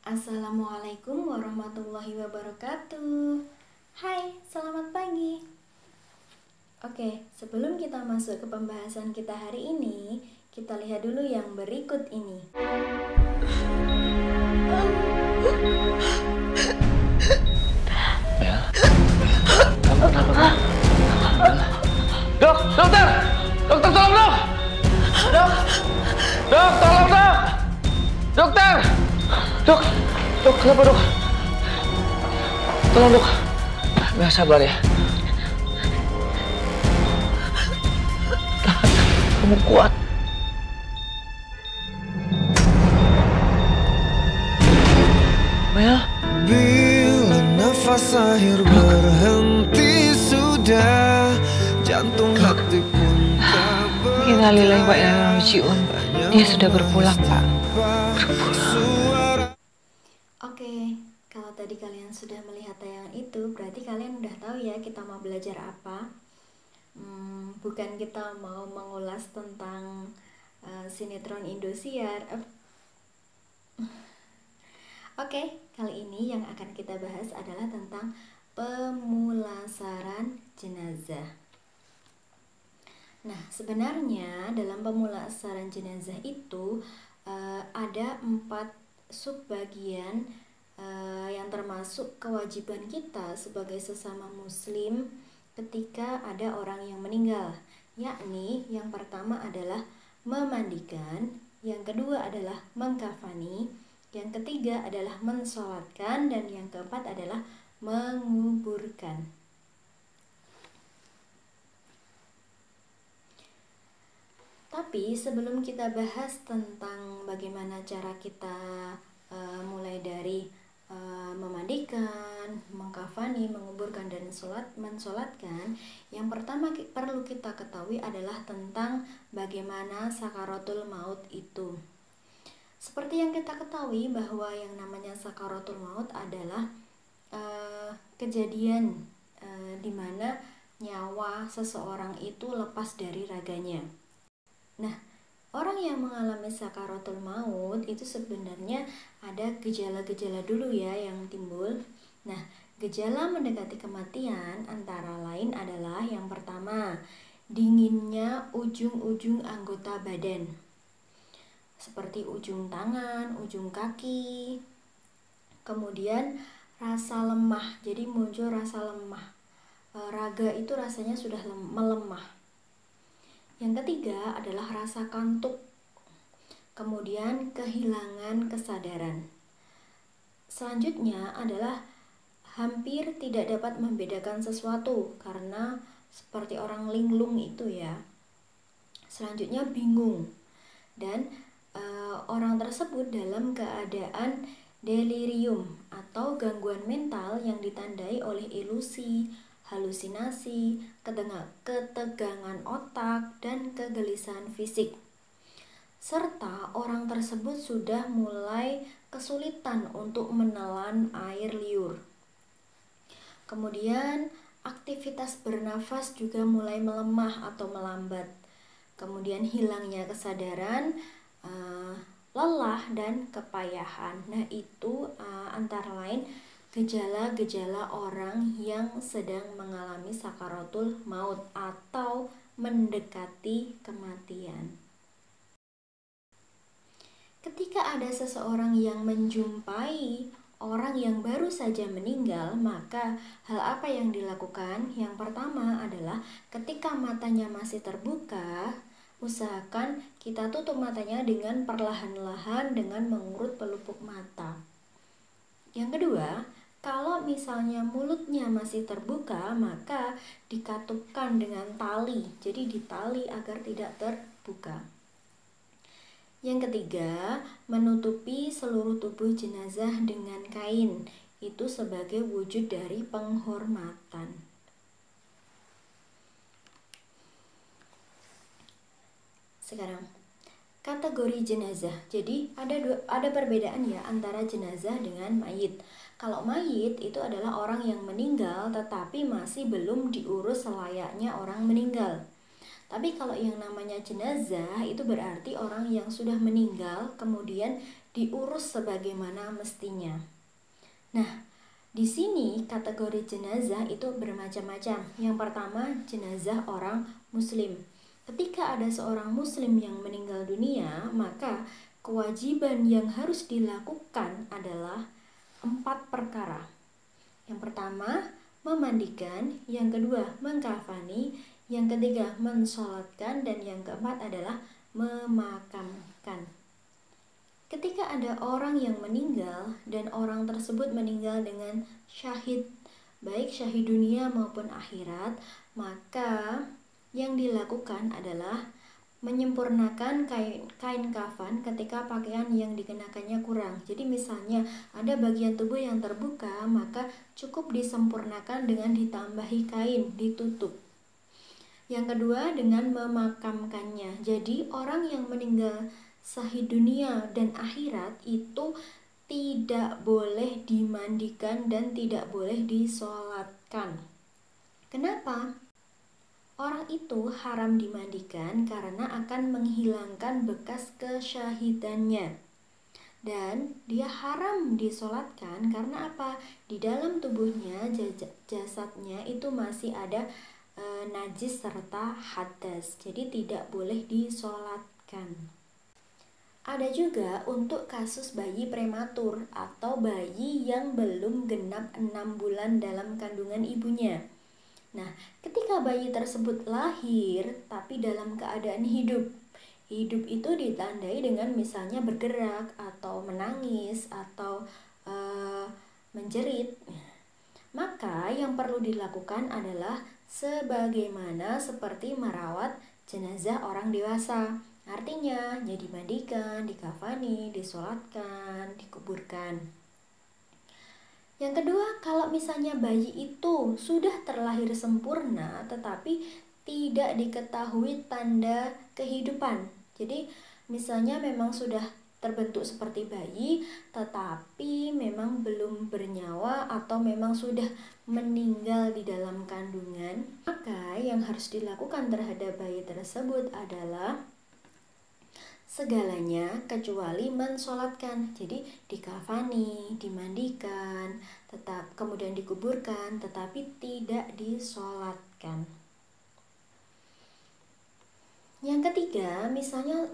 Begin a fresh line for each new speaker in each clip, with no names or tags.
Assalamualaikum warahmatullahi wabarakatuh. Hai, selamat pagi. Oke, sebelum kita masuk ke pembahasan kita hari ini, kita lihat dulu yang berikut ini.
Bel, kamu kenapa? Dok, dokter! Dokter tolong dok! Dok, tolong dok! Dokter! Dok, kenapa dok? Tolong dok. Bel, sabar ya. Tahan, kamu kuat. Bel?
Bila nafas akhir berhenti sudah, jantung hati pun tak
Innalillahi wa inna ilaihi raji'un. Dia sudah berpulang, Pak.
Oke, kalau tadi kalian sudah melihat tayangan itu, berarti kalian udah tahu ya kita mau belajar apa. Bukan kita mau mengulas tentang sinetron Indosiar. Oke, kali ini yang akan kita bahas adalah tentang pemulasaran jenazah. Nah, sebenarnya dalam pemulasaran jenazah itu ada 4 subbagian yang termasuk kewajiban kita sebagai sesama muslim ketika ada orang yang meninggal, yakni yang pertama adalah memandikan, yang kedua adalah mengkafani, yang ketiga adalah mensolatkan, dan yang keempat adalah menguburkan. Tapi sebelum kita bahas tentang bagaimana cara kita mulai dari memandikan, mengkafani, menguburkan, dan mensolatkan, yang pertama perlu kita ketahui adalah tentang bagaimana sakaratul maut itu. Seperti yang kita ketahui bahwa yang namanya sakaratul maut adalah kejadian di mana nyawa seseorang itu lepas dari raganya. Nah, orang yang mengalami sakaratul maut itu sebenarnya ada gejala-gejala dulu ya yang timbul. Nah, gejala mendekati kematian antara lain adalah yang pertama, dinginnya ujung-ujung anggota badan. Seperti ujung tangan, ujung kaki. Kemudian rasa lemah, jadi muncul rasa lemah. Raga itu rasanya sudah melemah. Yang ketiga adalah rasa kantuk, kemudian kehilangan kesadaran. Selanjutnya adalah hampir tidak dapat membedakan sesuatu karena seperti orang linglung itu ya. Selanjutnya bingung, dan orang tersebut dalam keadaan delirium atau gangguan mental yang ditandai oleh ilusi, halusinasi, ketegangan otak, dan kegelisahan fisik. Serta orang tersebut sudah mulai kesulitan untuk menelan air liur. Kemudian aktivitas bernafas juga mulai melemah atau melambat. Kemudian hilangnya kesadaran, lelah, dan kepayahan. Nah, itu antara lain gejala-gejala orang yang sedang mengalami sakaratul maut atau mendekati kematian. Ketika ada seseorang yang menjumpai orang yang baru saja meninggal, maka hal apa yang dilakukan? Yang pertama adalah ketika matanya masih terbuka, usahakan kita tutup matanya dengan perlahan-lahan dengan mengurut pelupuk mata. Yang kedua, kalau misalnya mulutnya masih terbuka, maka dikatupkan dengan tali, jadi ditali agar tidak terbuka. Yang ketiga, menutupi seluruh tubuh jenazah dengan kain, itu sebagai wujud dari penghormatan. Sekarang, kategori jenazah. Jadi ada perbedaan ya antara jenazah dengan mayit. Kalau mayit itu adalah orang yang meninggal tetapi masih belum diurus selayaknya orang meninggal. Tapi kalau yang namanya jenazah itu berarti orang yang sudah meninggal kemudian diurus sebagaimana mestinya. Nah, di sini kategori jenazah itu bermacam-macam. Yang pertama, jenazah orang muslim. Ketika ada seorang muslim yang meninggal dunia, maka kewajiban yang harus dilakukan adalah 4 perkara. Yang pertama, memandikan. Yang kedua, mengkafani. Yang ketiga, mensolatkan. Dan yang keempat adalah memakamkan. Ketika ada orang yang meninggal dan orang tersebut meninggal dengan syahid, baik syahid dunia maupun akhirat, maka yang dilakukan adalah menyempurnakan kain kafan ketika pakaian yang dikenakannya kurang. Jadi misalnya ada bagian tubuh yang terbuka, maka cukup disempurnakan dengan ditambahi kain, ditutup. Yang kedua, dengan memakamkannya. Jadi orang yang meninggal syahid dunia dan akhirat itu tidak boleh dimandikan dan tidak boleh disolatkan. Kenapa? Orang itu haram dimandikan karena akan menghilangkan bekas kesyahidannya. Dan dia haram disolatkan karena apa? Di dalam tubuhnya, jasadnya itu masih ada najis serta hadas. Jadi tidak boleh disolatkan. Ada juga untuk kasus bayi prematur atau bayi yang belum genap 6 bulan dalam kandungan ibunya. Nah, ketika bayi tersebut lahir tapi dalam keadaan hidup, hidup itu ditandai dengan misalnya bergerak atau menangis atau menjerit. Maka yang perlu dilakukan adalah sebagaimana seperti merawat jenazah orang dewasa. Artinya, ya dimandikan, dikafani, disolatkan, dikuburkan. Yang kedua, kalau misalnya bayi itu sudah terlahir sempurna tetapi tidak diketahui tanda kehidupan. Jadi, misalnya memang sudah terbentuk seperti bayi tetapi memang belum bernyawa atau memang sudah meninggal di dalam kandungan, maka yang harus dilakukan terhadap bayi tersebut adalah segalanya kecuali mensolatkan. Jadi dikafani, dimandikan, tetap kemudian dikuburkan, tetapi tidak disolatkan. Yang ketiga, misalnya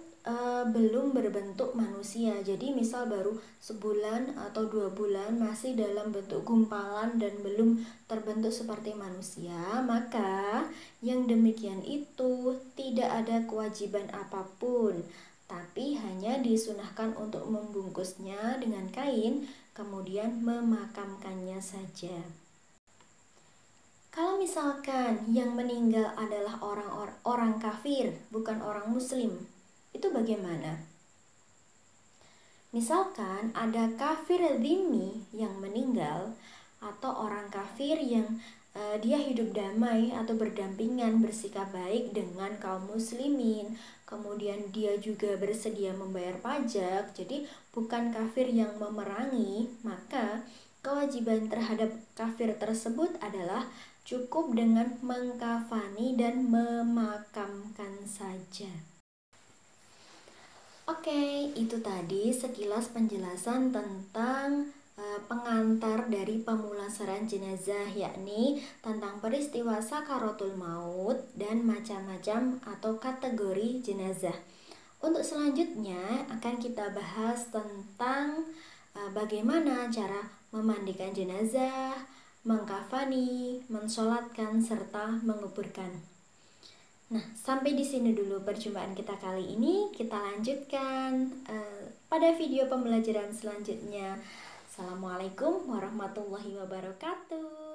belum berbentuk manusia. Jadi misal baru sebulan atau 2 bulan masih dalam bentuk gumpalan dan belum terbentuk seperti manusia, maka yang demikian itu tidak ada kewajiban apapun, tapi hanya disunahkan untuk membungkusnya dengan kain, kemudian memakamkannya saja. Kalau misalkan yang meninggal adalah orang kafir, bukan orang muslim, itu bagaimana? Misalkan ada kafir dhimmi yang meninggal atau orang kafir yang dia hidup damai atau berdampingan, bersikap baik dengan kaum muslimin, kemudian dia juga bersedia membayar pajak, jadi bukan kafir yang memerangi, maka kewajiban terhadap kafir tersebut adalah cukup dengan mengkafani dan memakamkan saja. Oke, itu tadi sekilas penjelasan tentang pengantar dari pemulasaran jenazah, yakni tentang peristiwa sakaratul maut dan macam-macam atau kategori jenazah. Untuk selanjutnya akan kita bahas tentang bagaimana cara memandikan jenazah, mengkafani, mensolatkan, serta menguburkan. Nah, sampai di sini dulu perjumpaan kita kali ini. Kita lanjutkan pada video pembelajaran selanjutnya. Assalamualaikum warahmatullahi wabarakatuh.